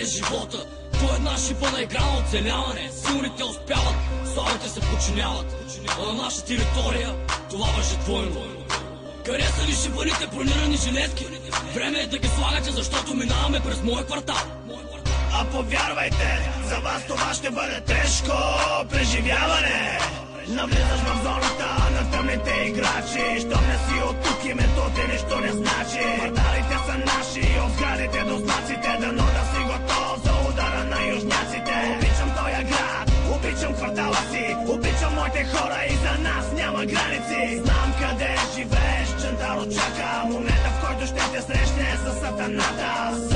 живота. То е една шипана игра на оцеляване. Силните успяват, слабите се подчиняват. А на наша територия това въжи двойно. Къде са ви шибаните бронирани жилетки? Време е да ги слагате, защото минаваме през моя квартал. А повярвайте, за вас това ще бъде тежко преживяване. Навлизаш в зоната на тъмните играчи. Щом не си от тук, името ти нищо не значи. Кварталите са наши, от сградите до знаците. Дано да си готов за удара на южняците. Обичам тоя град, обичам квартала си, обичам моите хора и за нас няма граници. Знам къде живееш, Чантаро чака момента, в който ще те срещне със сатаната.